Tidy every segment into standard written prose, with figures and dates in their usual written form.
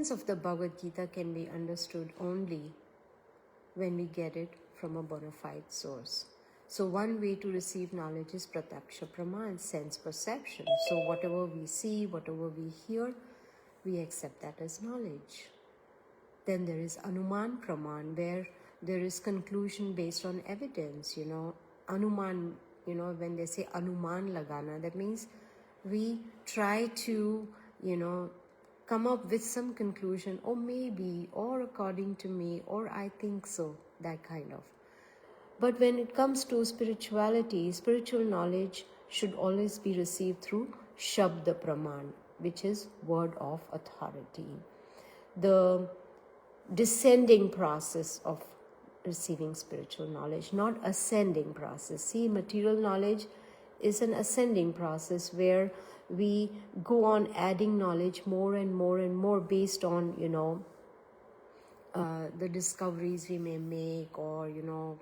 of the Bhagavad Gita can be understood only when we get it from a bona fide source. So one way to receive knowledge is Prataksha Praman, sense perception. So whatever we see, whatever we hear, we accept that as knowledge. Then there is Anuman Praman, where there is conclusion based on evidence. Anuman, when they say Anuman Lagana, that means we try to, come up with some conclusion, or maybe, or according to me, or I think so, that kind of. But when it comes to spirituality, spiritual knowledge should always be received through Shabda Praman, which is word of authority. The descending process of receiving spiritual knowledge, not ascending process. See, material knowledge is an ascending process where we go on adding knowledge more and more and more based on, the discoveries we may make, or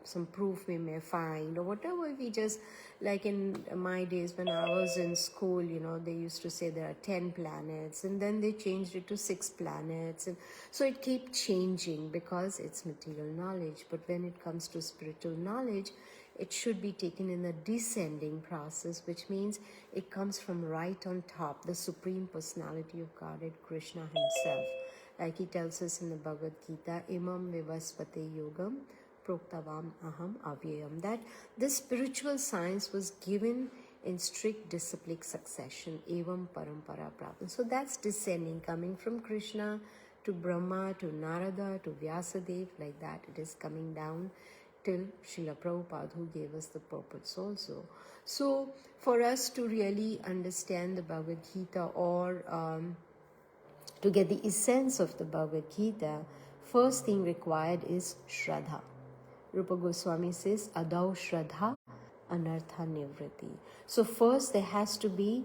some proof we may find, or whatever. We just, like in my days when I was in school, they used to say there are 10 planets, and then they changed it to 6 planets, and so it keeps changing because it's material knowledge. But when it comes to spiritual knowledge, it should be taken in a descending process, which means it comes from right on top, the Supreme Personality of Godhead, Krishna himself. Like he tells us in the Bhagavad Gita, Imam Vivasvate Yogam Proktavam Aham Avyayam, that this spiritual science was given in strict disciplic succession, Evam Parampara Prapta. So that's descending, coming from Krishna to Brahma, to Narada, to Vyasadev, like that. It is coming down till Srila Prabhupada, who gave us the purpose also. So for us to really understand the Bhagavad Gita, or to get the essence of the Bhagavad Gita, first thing required is Shraddha. Rupa Goswami says, Adau Shraddha Anartha Nivriti. So first there has to be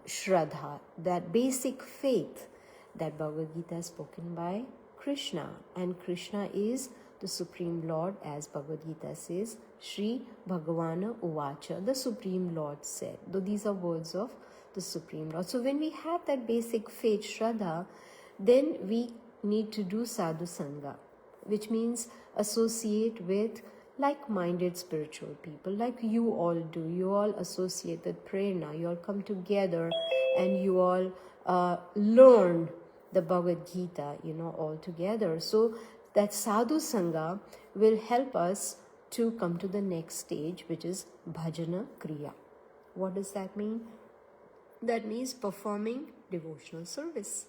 Shraddha, that basic faith that Bhagavad Gita is spoken by Krishna. And Krishna is the Supreme Lord, as Bhagavad Gita says, Shri Bhagavana Uvacha, the Supreme Lord said. Though these are words of the Supreme Lord. So when we have that basic faith, Shraddha, then we need to do Sadhu Sangha, which means associate with like-minded spiritual people, like you all do. You all associate with Prerna. You all come together and you all learn the Bhagavad Gita, all together. So that Sadhu Sangha will help us to come to the next stage, which is Bhajana Kriya. What does that mean? That means performing devotional service.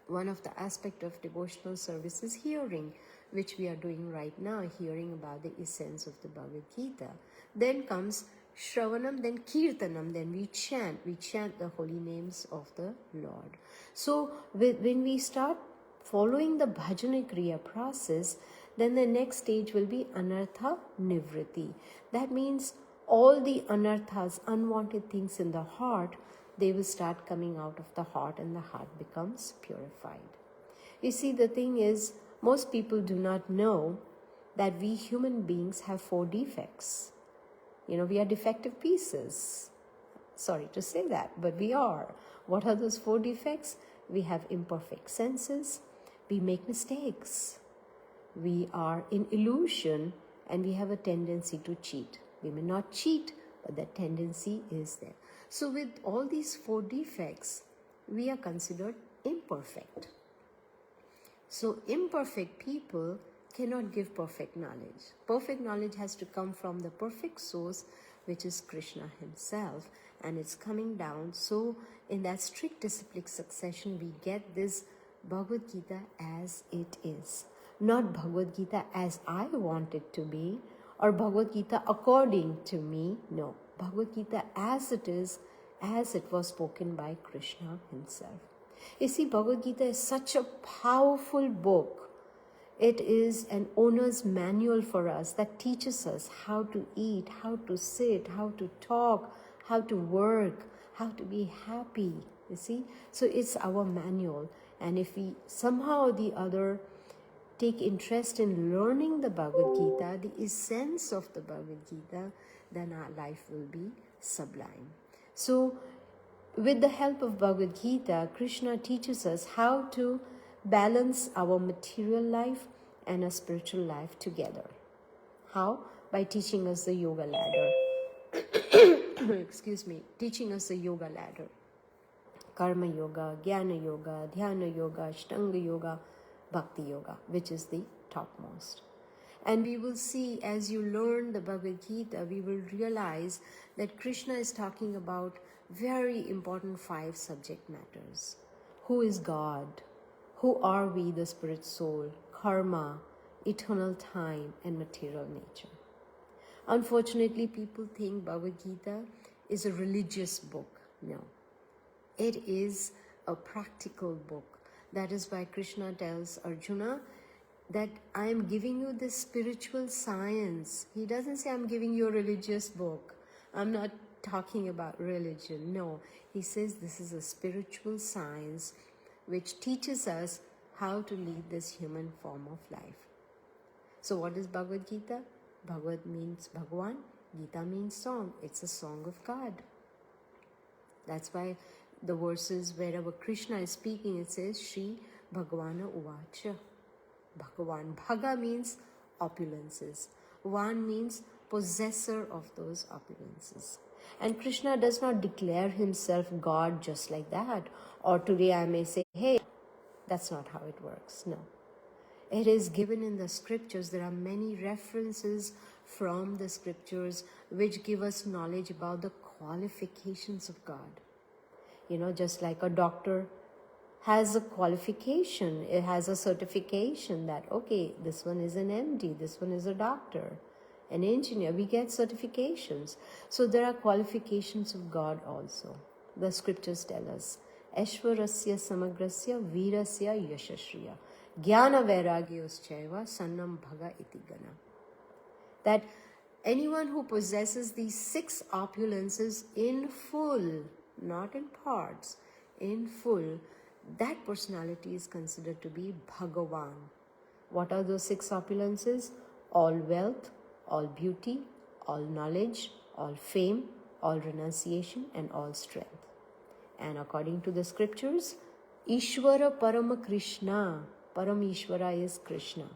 One of the aspects of devotional service is hearing, which we are doing right now, hearing about the essence of the Bhagavad Gita. Then comes Shravanam, then Kirtanam, then we chant the holy names of the Lord. So when we start following the Bhajana Kriya process, then the next stage will be Anartha Nivriti. That means all the anarthas, unwanted things in the heart, they will start coming out of the heart, and the heart becomes purified. You see, the thing is, most people do not know that we human beings have 4 defects. We are defective pieces. Sorry to say that, but we are. What are those 4 defects? We have imperfect senses, we make mistakes, we are in illusion, and we have a tendency to cheat. We may not cheat, but that tendency is there. So with all these 4 defects, we are considered imperfect. So imperfect people cannot give perfect knowledge. Perfect knowledge has to come from the perfect source, which is Krishna himself, and it's coming down. So in that strict disciplic succession, we get this Bhagavad Gita as it is. Not Bhagavad Gita as I want it to be, or Bhagavad Gita according to me. No, Bhagavad Gita as it is, as it was spoken by Krishna himself. You see, Bhagavad Gita is such a powerful book. It is an owner's manual for us that teaches us how to eat, how to sit, how to talk, how to work, how to be happy. You see, so it's our manual. And if we somehow or the other take interest in learning the Bhagavad Gita, the essence of the Bhagavad Gita, then our life will be sublime. So with the help of Bhagavad Gita, Krishna teaches us how to balance our material life and a spiritual life together. How? By teaching us the yoga ladder. Excuse me, teaching us the yoga ladder. Karma yoga, Jnana yoga, Dhyana yoga, Ashtanga yoga, Bhakti yoga, which is the topmost. And we will see, as you learn the Bhagavad Gita, we will realize that Krishna is talking about very important 5 subject matters. Who is God? Who are we, the spirit soul? Karma, eternal time, and material nature. Unfortunately, people think Bhagavad Gita is a religious book. No. It is a practical book. That is why Krishna tells Arjuna that I am giving you this spiritual science. He doesn't say I'm giving you a religious book. I'm not talking about religion. No, he says this is a spiritual science which teaches us how to lead this human form of life. So what is Bhagavad Gita? Bhagavad means Bhagwan. Gita means song. It's a song of God. That's why the verses wherever Krishna is speaking, it says Shri Bhagavana Uvacha. Bhagavan. Bhaga means opulences. Van means possessor of those opulences. And Krishna does not declare himself God just like that. Or today I may say, hey, that's not how it works. No. It is given in the scriptures. There are many references from the scriptures which give us knowledge about the qualifications of God. Just like a doctor has a qualification, it has a certification that, okay, this one is an MD, this one is a doctor, an engineer. We get certifications. So there are qualifications of God also. The scriptures tell us, Aishwarasya samagrasya virasya yashashriya jnana vairagyoschaiva sannam bhaga iti gana. That anyone who possesses these 6 opulences in full, not in parts, in full, that personality is considered to be Bhagavan. What are those 6 opulences? All wealth, all beauty, all knowledge, all fame, all renunciation, and all strength. And according to the scriptures, Ishvara Parama Krishna, Param Ishvara is Krishna.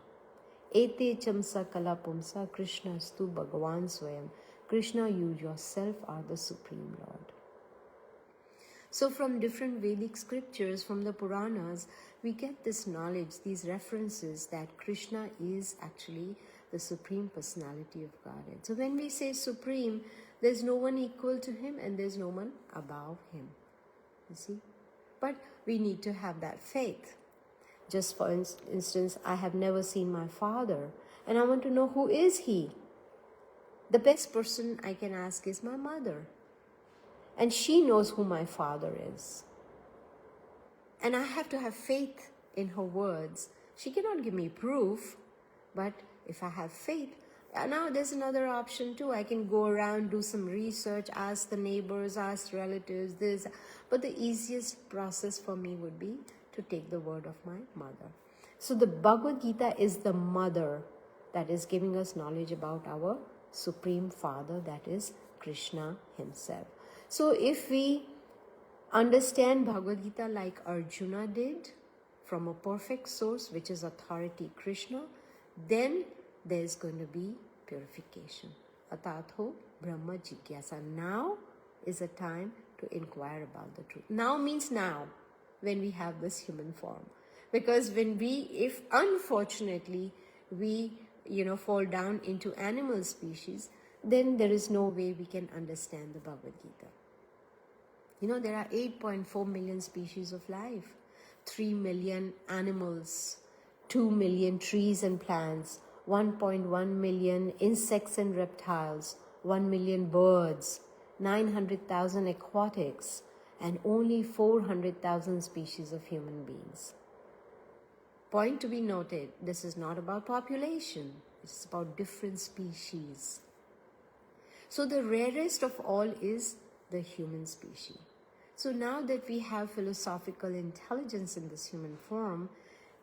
Ete chamsa kala pumsa Krishna stu Bhagavan Swayam. Krishna, you yourself are the Supreme Lord. So from different Vedic scriptures, from the Puranas, we get this knowledge, these references that Krishna is actually the Supreme Personality of Godhead. So when we say Supreme, there's no one equal to him and there's no one above him. You see? But we need to have that faith. Just for instance, I have never seen my father and I want to know who is he. The best person I can ask is my mother. And she knows who my father is. And I have to have faith in her words. She cannot give me proof, but if I have faith, now there's another option too. I can go around, do some research, ask the neighbors, ask relatives, this. But the easiest process for me would be to take the word of my mother. So the Bhagavad Gita is the mother that is giving us knowledge about our Supreme Father, that is Krishna himself. So if we understand Bhagavad Gita like Arjuna did, from a perfect source, which is authority Krishna, then there's going to be purification. Atatho Brahma Jigyasa. Now is a time to inquire about the truth. Now means now, when we have this human form. Because if unfortunately we, fall down into animal species, then there is no way we can understand the Bhagavad Gita. There are 8.4 million species of life, 3 million animals, 2 million trees and plants, 1.1 million insects and reptiles, 1 million birds, 900,000 aquatics, and only 400,000 species of human beings. Point to be noted, this is not about population, it's about different species. So the rarest of all is the human species. So now that we have philosophical intelligence in this human form,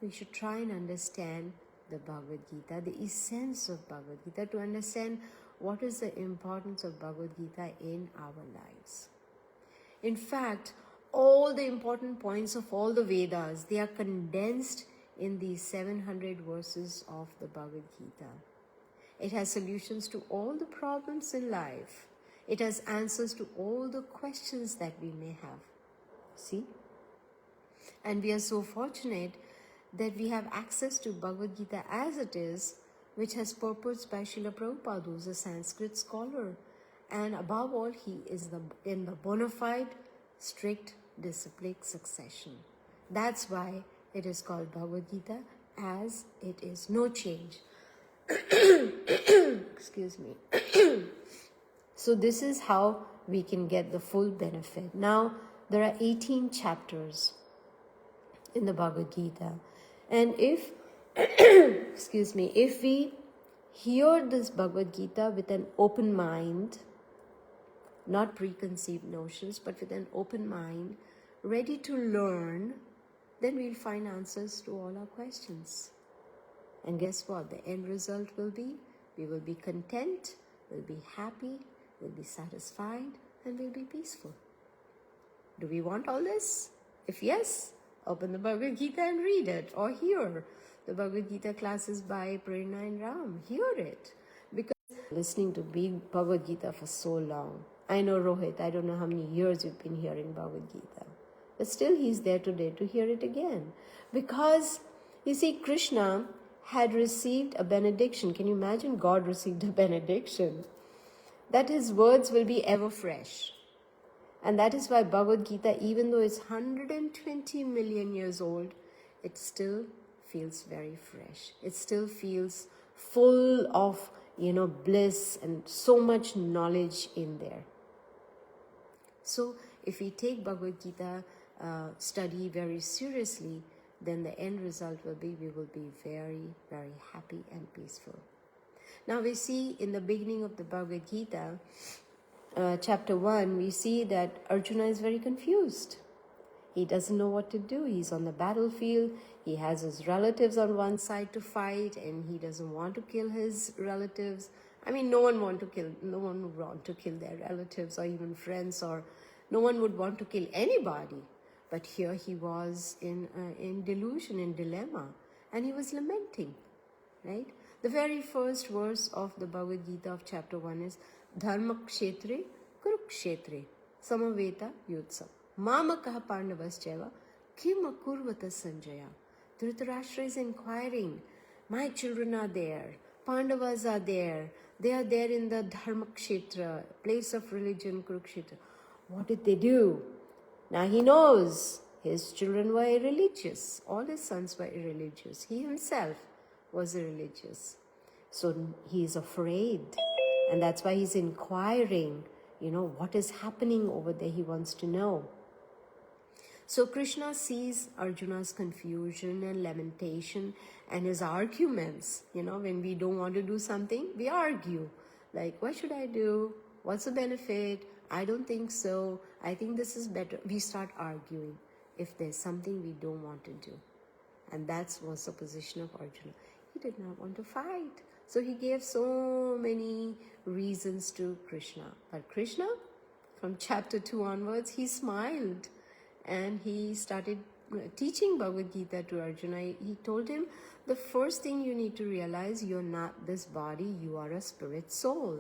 we should try and understand the Bhagavad Gita, the essence of Bhagavad Gita, to understand what is the importance of Bhagavad Gita in our lives. In fact, all the important points of all the Vedas, they are condensed in these 700 verses of the Bhagavad Gita. It has solutions to all the problems in life. It has answers to all the questions that we may have. See? And we are so fortunate that we have access to Bhagavad Gita as it is, which has purports by Srila Prabhupada, who is a Sanskrit scholar. And above all, he is in the bona fide, strict, disciplic succession. That's why it is called Bhagavad Gita, as it is. No change. Excuse me. So this is how we can get the full benefit. Now, there are 18 chapters in the Bhagavad Gita. And if, excuse me, if we hear this Bhagavad Gita with an open mind, not preconceived notions, but with an open mind, ready to learn, then we'll find answers to all our questions. And guess what? The end result will be, we will be content, we'll be happy, we'll be satisfied, and we'll be peaceful. Do we want all this? If yes, open the Bhagavad Gita and read it, or hear the Bhagavad Gita classes by Prerna and Ram. Hear it. Because listening to Bhagavad Gita for so long. I know Rohit, I don't know how many years you've been hearing Bhagavad Gita. But still he's there today to hear it again. Because, you see, Krishna had received a benediction. Can you imagine God received a benediction? That his words will be ever fresh. And that is why Bhagavad Gita, even though it's 120 million years old, it still feels very fresh. It still feels full of, bliss and so much knowledge in there. So if we take Bhagavad Gita study very seriously, then the end result will be, we will be very, very happy and peaceful. Now we see in the beginning of the Bhagavad Gita, chapter 1, we see that Arjuna is very confused. He doesn't know what to do. He's on the battlefield. He has his relatives on one side to fight, and he doesn't want to kill his relatives. I mean, no one would want to kill their relatives or even friends, or no one would want to kill anybody. But here he was in delusion, in dilemma, and he was lamenting, right? The very first verse of the Bhagavad Gita of chapter 1 is Dharma kshetre kurukshetre samaveta yutsam mamakaha pandavascheva kim akurvata sanjaya. Dhritarashtra is inquiring, my children are there, Pandavas are there, they are there in the Dharma kshetra, place of religion, Kurukshetra. What did they do? Now he knows his children were irreligious, all his sons were irreligious, he himself was irreligious. So he is afraid, and that's why he's inquiring, what is happening over there, he wants to know. So Krishna sees Arjuna's confusion and lamentation and his arguments. When we don't want to do something, we argue. Like, what should I do? What's the benefit? I don't think so. I think this is better. We start arguing if there's something we don't want to do. And that was the position of Arjuna. He did not want to fight. So he gave so many reasons to Krishna. But Krishna, from chapter 2 onwards, he smiled. And he started teaching Bhagavad Gita to Arjuna. He told him, the first thing you need to realize, you're not this body, you are a spirit soul.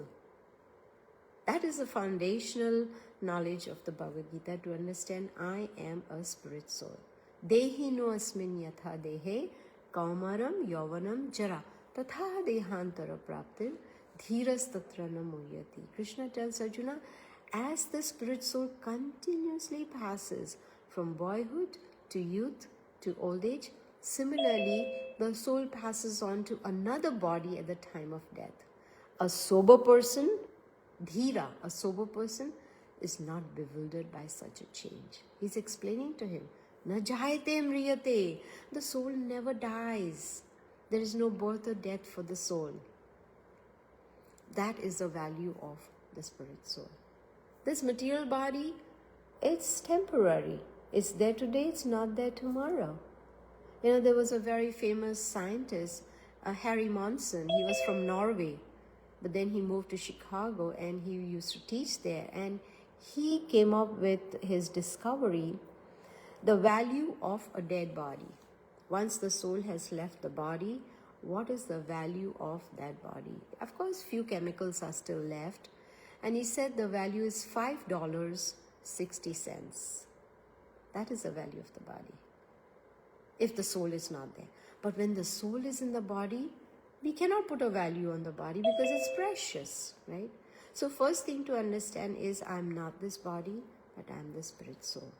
That is the foundational knowledge of the Bhagavad Gita, to understand I am a spirit soul. Dehi no asmin yatha dehe kaumaram yauvanam jara tatha dehantara praptir dhiras tatra na muhyati. Krishna tells Arjuna, as the spirit soul continuously passes from boyhood to youth to old age, similarly the soul passes on to another body at the time of death. A sober person, dhira, a sober person, is not bewildered by such a change. He's explaining to him, na jayate mriyate, the soul never dies. There is no birth or death for the soul. That is the value of the spirit soul. This material body, it's temporary. It's there today, it's not there tomorrow. There was a very famous scientist, Harry Monson. He was from Norway, but then he moved to Chicago and he used to teach there. And he came up with his discovery, the value of a dead body. Once the soul has left the body, what is the value of that body? Of course, few chemicals are still left. And he said the value is $5.60. That is the value of the body, if the soul is not there. But when the soul is in the body, we cannot put a value on the body because it's precious, right? So first thing to understand is I'm not this body, but I'm the spirit soul.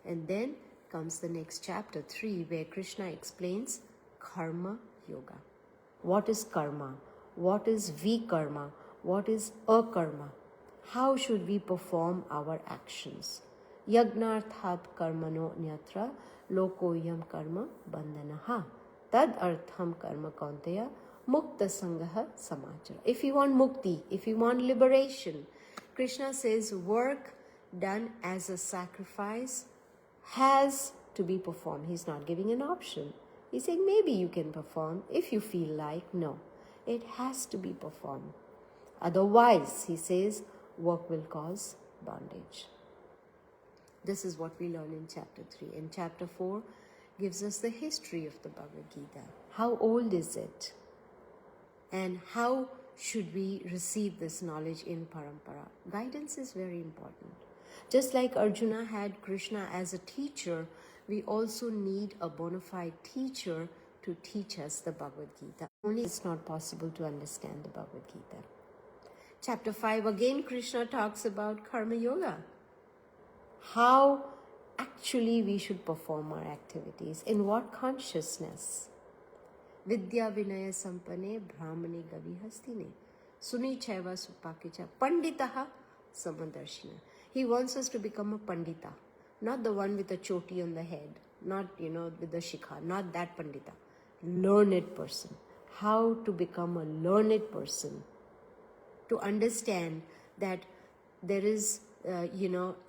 And then comes the next chapter 3, where Krishna explains karma yoga. What is karma? What is vikarma? What is akarma? How should we perform our actions? Yagnarthat karmano nyatra lokoyam karma bandhanaha tad artham karma kaunteya mukta sangaha samachara. If you want mukti, if you want liberation, Krishna says work done as a sacrifice has to be performed. He's not giving an option. He's saying maybe you can perform if you feel like. No, it has to be performed. Otherwise, he says, work will cause bondage. This is what we learn in chapter 3. And chapter 4 gives us the history of the Bhagavad Gita. How old is it? And how should we receive this knowledge in parampara? Guidance is very important. Just like Arjuna had Krishna as a teacher, we also need a bona fide teacher to teach us the Bhagavad Gita. Only it's not possible to understand the Bhagavad Gita. Chapter 5, again Krishna talks about karma yoga. How actually we should perform our activities. In what consciousness? Vidya vinaya sampane brahmane gavihastine suni chaiva supakicha panditaha samadarshina. He wants us to become a pandita, not the one with a choti on the head, not, with the shikha, not that pandita. Learned person. How to become a learned person. To understand that there is,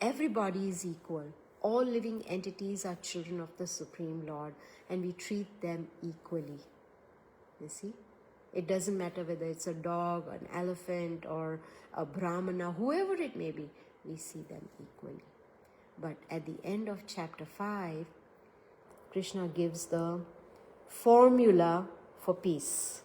everybody is equal. All living entities are children of the Supreme Lord, and we treat them equally. You see? It doesn't matter whether it's a dog, an elephant, or a brahmana, whoever it may be, we see them equally. But at the end of chapter 5, Krishna gives the formula for peace.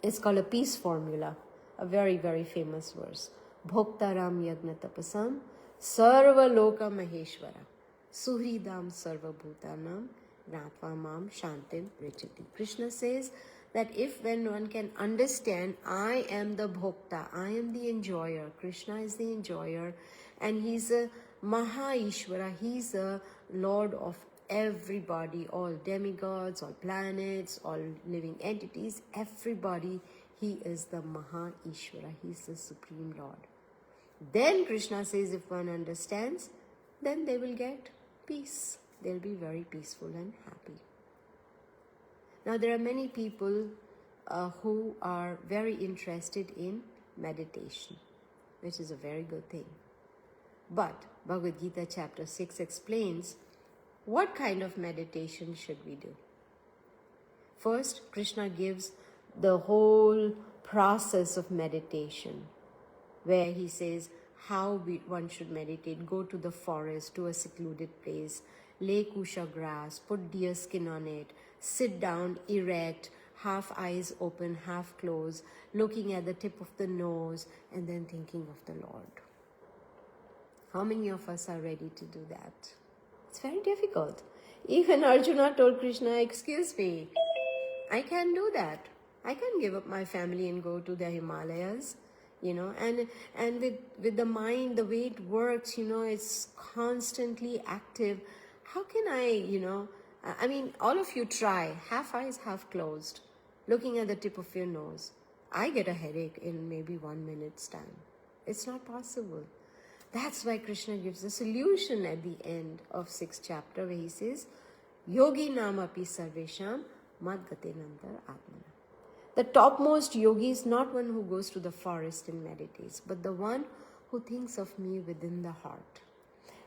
It's called a peace formula, a very, very famous verse. Bhoktaram yagna tapasam sarva loka maheshwara suhridam sarva bhutanam ratva mam shantim richati. Krishna says that when one can understand, I am the bhokta, I am the enjoyer, Krishna is the enjoyer, and he's a Maha Ishvara, he's the Lord of everybody, all demigods, all planets, all living entities, everybody, he is the Maha Ishvara, he's the Supreme Lord. Then Krishna says if one understands, then they will get peace. They'll be very peaceful and happy. Now there are many people who are very interested in meditation, which is a very good thing. But Bhagavad Gita chapter 6 explains what kind of meditation should we do. First, Krishna gives the whole process of meditation, where he says how one should meditate. Go to the forest, to a secluded place, lay kusha grass, put deer skin on it, sit down erect, half eyes open, half closed, looking at the tip of the nose, and then thinking of the Lord. How many of us are ready to do that? It's very difficult. Even Arjuna told Krishna, excuse me, I can't do that. I can't give up my family and go to the Himalayas, and with the mind, the way it works, it's constantly active. How can all of you try, half eyes, half closed, looking at the tip of your nose. I get a headache in maybe 1 minute's time. It's not possible. That's why Krishna gives a solution at the end of 6th chapter, where he says, Yogi namapi sarvesham madgatenantar atmana. The topmost yogi is not one who goes to the forest and meditates, but the one who thinks of me within the heart.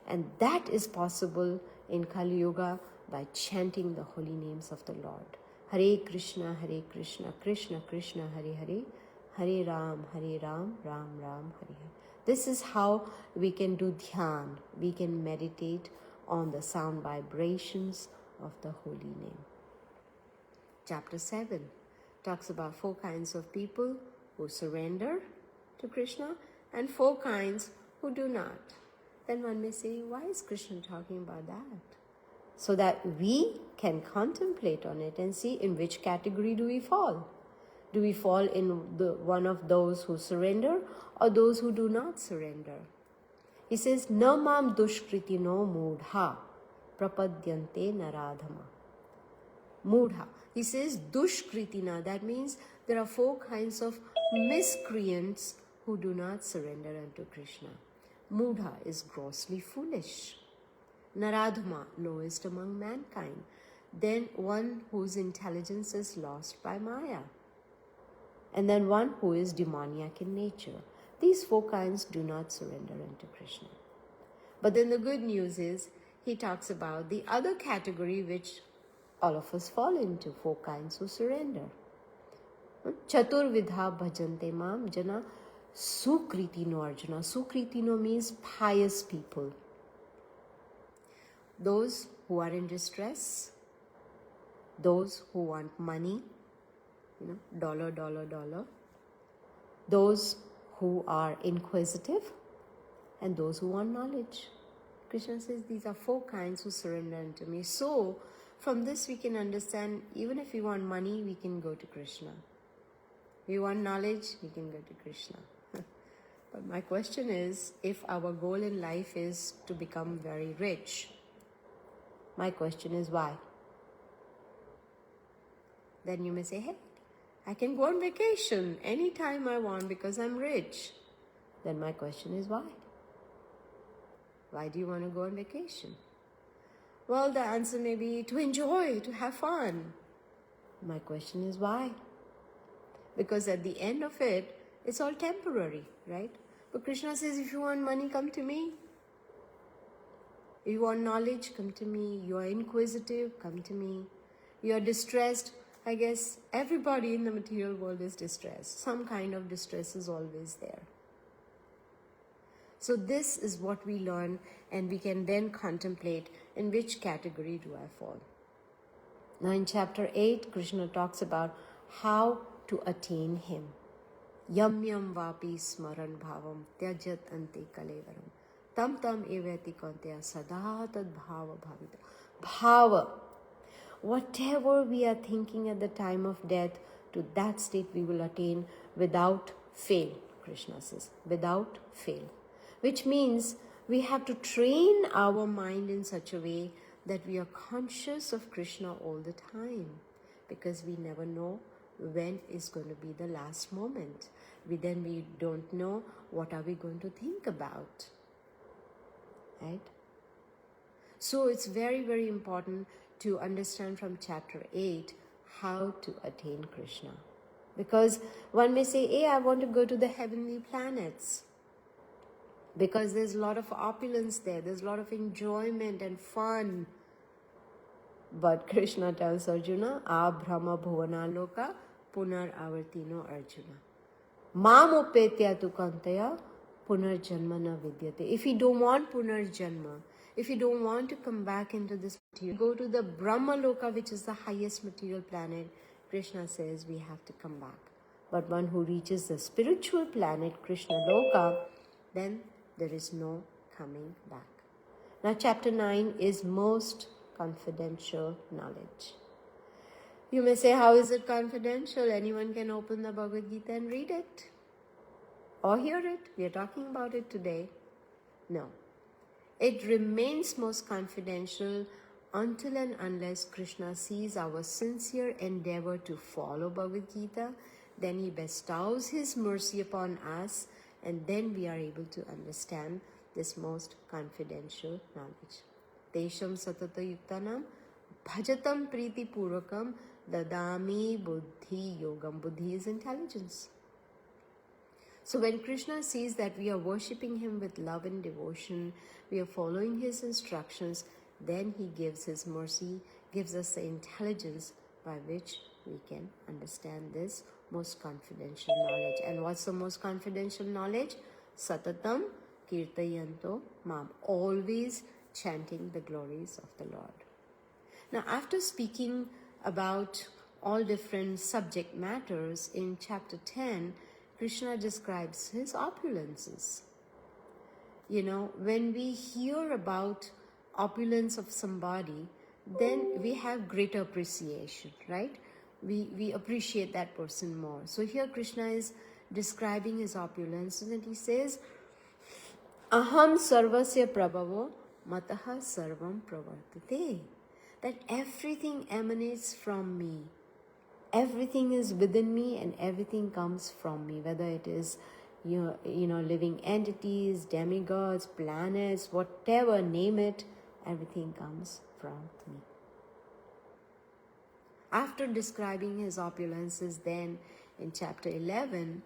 And that is possible in Kali Yuga by chanting the holy names of the Lord. Hare Krishna, Krishna Krishna, Hare Hare, Hare Ram, Ram Ram, Hare Hare. This is how we can do dhyan. We can meditate on the sound vibrations of the holy name. Chapter 7 talks about 4 kinds of people who surrender to Krishna and 4 kinds who do not. Then one may say, why is Krishna talking about that? So that we can contemplate on it and see in which category do we fall. Do we fall in one of those who surrender or those who do not surrender? He says, Na mam dushkritino mudha prapadyante naradhama. Mudha. He says dushkritina. That means there are 4 kinds of miscreants who do not surrender unto Krishna. Mudha is grossly foolish. Naradhama, lowest among mankind. Then one whose intelligence is lost by Maya. And then one who is demoniac in nature. These 4 kinds do not surrender unto Krishna. But then the good news is, he talks about the other category which all of us fall into, 4 kinds who surrender. Chatur vidha bhajante mam jana sukritino Arjuna. Sukritino means pious people. Those who are in distress, those who want money, dollar. Those who are inquisitive, and those who want knowledge. Krishna says these are 4 kinds who surrender unto me. So, from this we can understand, even if we want money, we can go to Krishna. We want knowledge, we can go to Krishna. But my question is, if our goal in life is to become very rich, my question is why? Then you may say, hey, I can go on vacation anytime I want because I'm rich. Then my question is why? Why do you want to go on vacation? Well, the answer may be to enjoy, to have fun. My question is why? Because at the end of it, it's all temporary, right? But Krishna says, if you want money, come to me. If you want knowledge, come to me. You are inquisitive, come to me. You are distressed. I guess everybody in the material world is distressed. Some kind of distress is always there. So this is what we learn, and we can then contemplate in which category do I fall. Now in chapter 8, Krishna talks about how to attain him. Yam yam vapi smaran bhavam tyajat ante kalevaram tam tam evati kantya sada tad bhava bhavita. Bhava. Whatever we are thinking at the time of death, to that state we will attain without fail, Krishna says, without fail. Which means we have to train our mind in such a way that we are conscious of Krishna all the time, because we never know when is going to be the last moment. We don't know what are we going to think about, right? So it's very, very important to understand from chapter 8 how to attain Krishna. Because one may say, hey, I want to go to the heavenly planets. Because there's a lot of opulence there. There's a lot of enjoyment and fun. But Krishna tells Arjuna, Abhrama bhuvana loka punar avartino Arjuna. Mam upetya tu kantaya punar janma na vidyate. If you don't want punar janma, if you don't want to come back into this material, go to the Brahma Loka, which is the highest material planet. Krishna says we have to come back. But one who reaches the spiritual planet, Krishna Loka, then there is no coming back. Now chapter 9 is most confidential knowledge. You may say, how is it confidential? Anyone can open the Bhagavad Gita and read it. Or hear it. We are talking about it today. No. It remains most confidential until and unless Krishna sees our sincere endeavor to follow Bhagavad Gita. Then he bestows his mercy upon us, and then we are able to understand this most confidential knowledge. Tesham satata yuktanam bhajatam priti purvakam dadami buddhi yogam. Buddhi is intelligence. So when Krishna sees that we are worshipping him with love and devotion, we are following his instructions, then he gives his mercy, gives us the intelligence by which we can understand this most confidential knowledge. And what's the most confidential knowledge? Satatam kirtayanto mam. Always chanting the glories of the Lord. Now, after speaking about all different subject matters in chapter 10, Krishna describes his opulences. When we hear about opulence of somebody, then we have greater appreciation, right? We appreciate that person more. So here Krishna is describing his opulence, and he says, Aham sarvasya prabhavo mataha sarvam pravartate. That everything emanates from me. Everything is within me and everything comes from me, whether it is living entities, demigods, planets, whatever, name it, everything comes from me. After describing his opulences, then in chapter 11,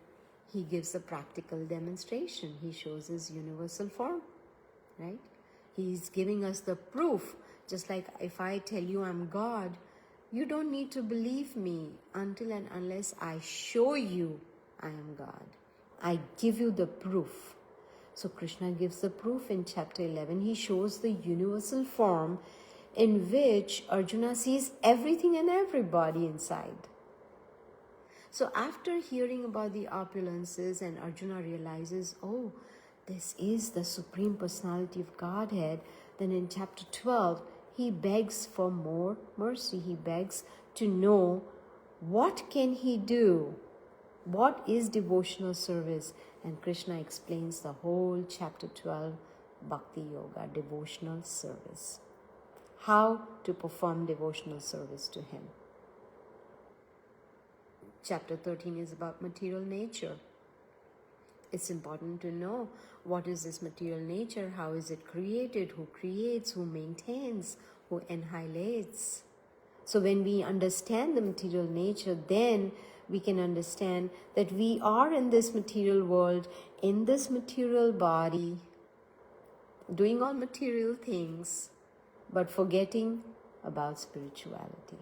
he gives a practical demonstration. He shows his universal form, right? He's giving us the proof. Just like if I tell you I'm God, you don't need to believe me until and unless I show you I am God. I give you the proof. So Krishna gives the proof in chapter 11. He shows the universal form in which Arjuna sees everything and everybody inside. So after hearing about the opulences, and Arjuna realizes, oh, this is the Supreme Personality of Godhead, then in chapter 12, he begs for more mercy. He begs to know what can he do? What is devotional service? And Krishna explains the whole chapter 12, Bhakti Yoga, devotional service. How to perform devotional service to him. Chapter 13 is about material nature. It's important to know what is this material nature, how is it created, who creates, who maintains, who annihilates. So when we understand the material nature, then we can understand that we are in this material world, in this material body, doing all material things, but forgetting about spirituality.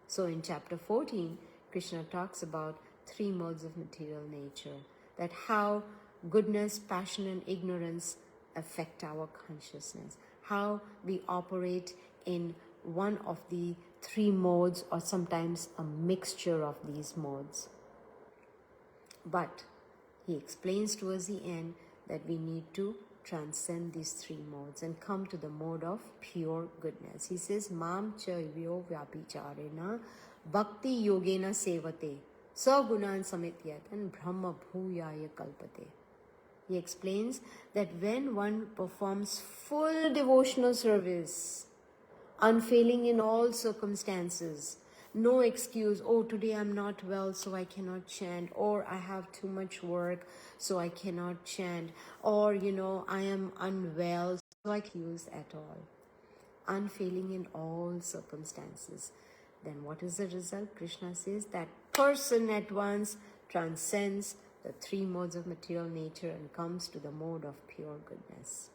So in chapter 14, Krishna talks about 3 modes of material nature, that how goodness, passion, and ignorance affect our consciousness, how we operate in one of the 3 modes, or sometimes a mixture of these modes. But he explains towards the end that we need to transcend these 3 modes and come to the mode of pure goodness. He says, Mam chaivyo vyapicharena bhakti yogena sevate sagunan samityatan brahma bhuyaya kalpate. He explains that when one performs full devotional service, unfailing in all circumstances, no excuse, oh, today I'm not well, so I cannot chant, or I have too much work, so I cannot chant, or, I am unwell, so I can't use at all. Unfailing in all circumstances. Then what is the result? Krishna says that person at once transcends the 3 modes of material nature and comes to the mode of pure goodness.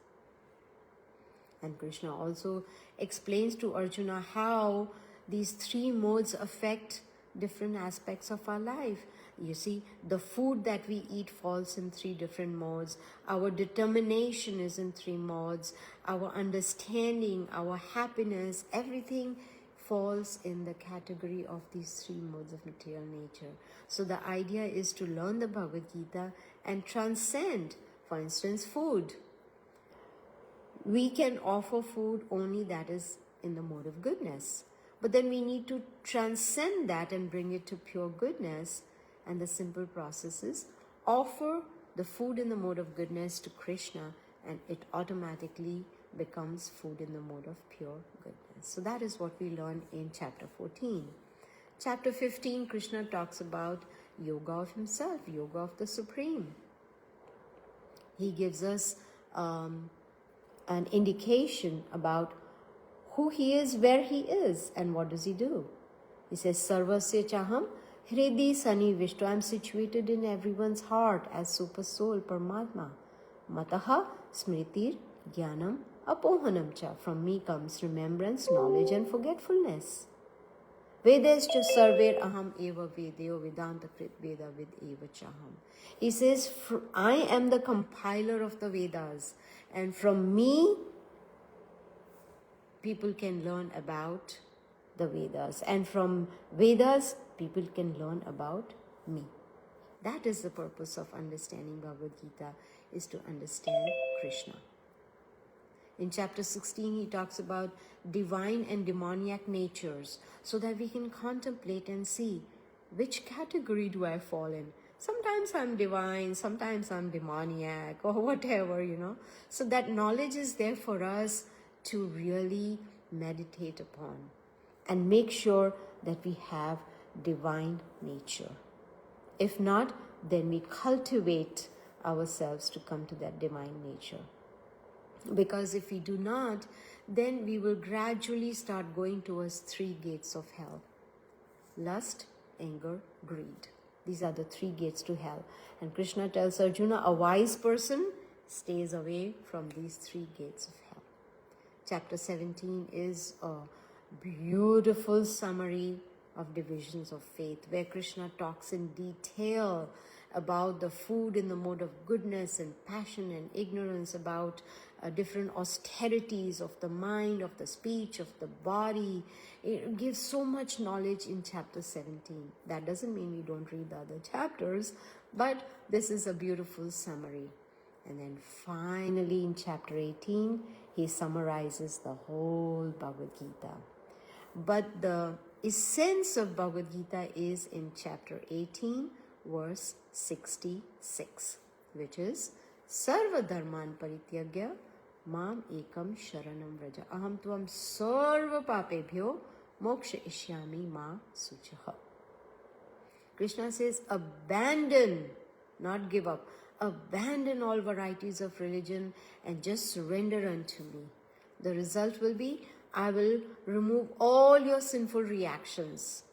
And Krishna also explains to Arjuna how these 3 modes affect different aspects of our life. You see, the food that we eat falls in 3 different modes. Our determination is in 3 modes. Our understanding, our happiness, everything falls in the category of these 3 modes of material nature. So the idea is to learn the Bhagavad Gita and transcend, for instance, food. We can offer food only that is in the mode of goodness. But then we need to transcend that and bring it to pure goodness. And the simple process is offer the food in the mode of goodness to Krishna, and it automatically becomes food in the mode of pure goodness. So that is what we learn in chapter 14. Chapter 15, Krishna talks about yoga of himself, yoga of the Supreme. He gives us an indication about who he is, where he is, and what does he do. He says, Sarvasya chaham hridi sanivishto. I am situated in everyone's heart as super soul, Paramatma. Mataha smritir jnanam apohanam cha. From me comes remembrance, knowledge, and forgetfulness. Vedescha sarver aham eva vedyo vedanta krit veda vid eva chaham. He says, I am the compiler of the Vedas, and from me, people can learn about the Vedas, and from Vedas, people can learn about me. That is the purpose of understanding Bhagavad Gita, is to understand Krishna. In chapter 16, he talks about divine and demoniac natures, so that we can contemplate and see which category do I fall in. Sometimes I'm divine, sometimes I'm demoniac, or whatever, So that knowledge is there for us to really meditate upon and make sure that we have divine nature. If not, then we cultivate ourselves to come to that divine nature. Because if we do not, then we will gradually start going towards 3 gates of hell. Lust, anger, greed. These are the 3 gates to hell. And Krishna tells Arjuna, a wise person stays away from these 3 gates of hell. Chapter 17 is a beautiful summary of divisions of faith, where Krishna talks in detail about the food in the mode of goodness and passion and ignorance, about different austerities of the mind, of the speech, of the body. It gives so much knowledge in chapter 17. That doesn't mean we don't read the other chapters, but this is a beautiful summary. And then finally in chapter 18, he summarizes the whole Bhagavad Gita. But the essence of Bhagavad Gita is in chapter 18, verse 66, which is Sarva Dharman Parityagya Mam Ekam Sharanam Vraja Aham Tvam Sarva Papebhyo Moksha Ishyami Ma Suchaha. Krishna says, abandon, not give up, abandon all varieties of religion and just surrender unto me. The result will be, I will remove all your sinful reactions.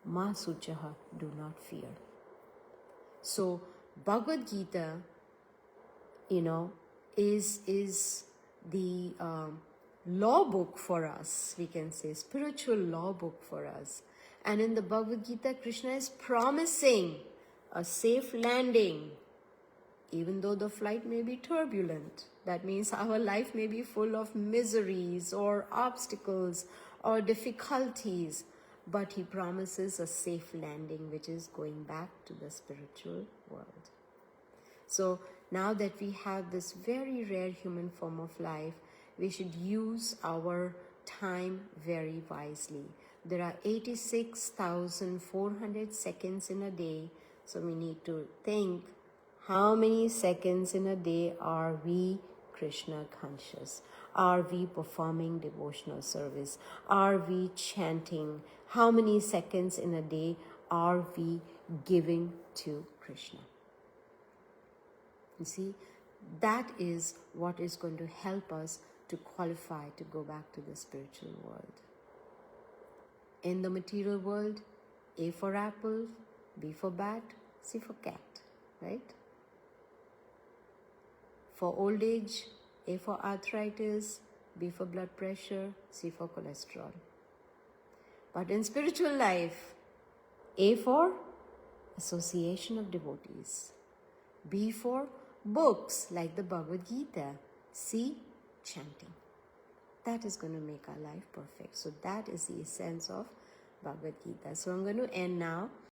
Ma Suchaha, do not fear. So Bhagavad Gita, is the law book for us, we can say, spiritual law book for us. And in the Bhagavad Gita, Krishna is promising a safe landing, even though the flight may be turbulent. That means our life may be full of miseries or obstacles or difficulties, but he promises a safe landing, which is going back to the spiritual world. So now that we have this very rare human form of life, we should use our time very wisely. There are 86,400 seconds in a day, so we need to think, how many seconds in a day are we Krishna conscious? Are we performing devotional service? Are we chanting? How many seconds in a day are we giving to Krishna? You see, that is what is going to help us to qualify to go back to the spiritual world. In the material world, A for apple, B for bat, C for cat, right? For old age, A for arthritis, B for blood pressure, C for cholesterol. But in spiritual life, A for association of devotees, B for books like the Bhagavad Gita, C, chanting. That is going to make our life perfect. So that is the essence of Bhagavad Gita. So I'm going to end now.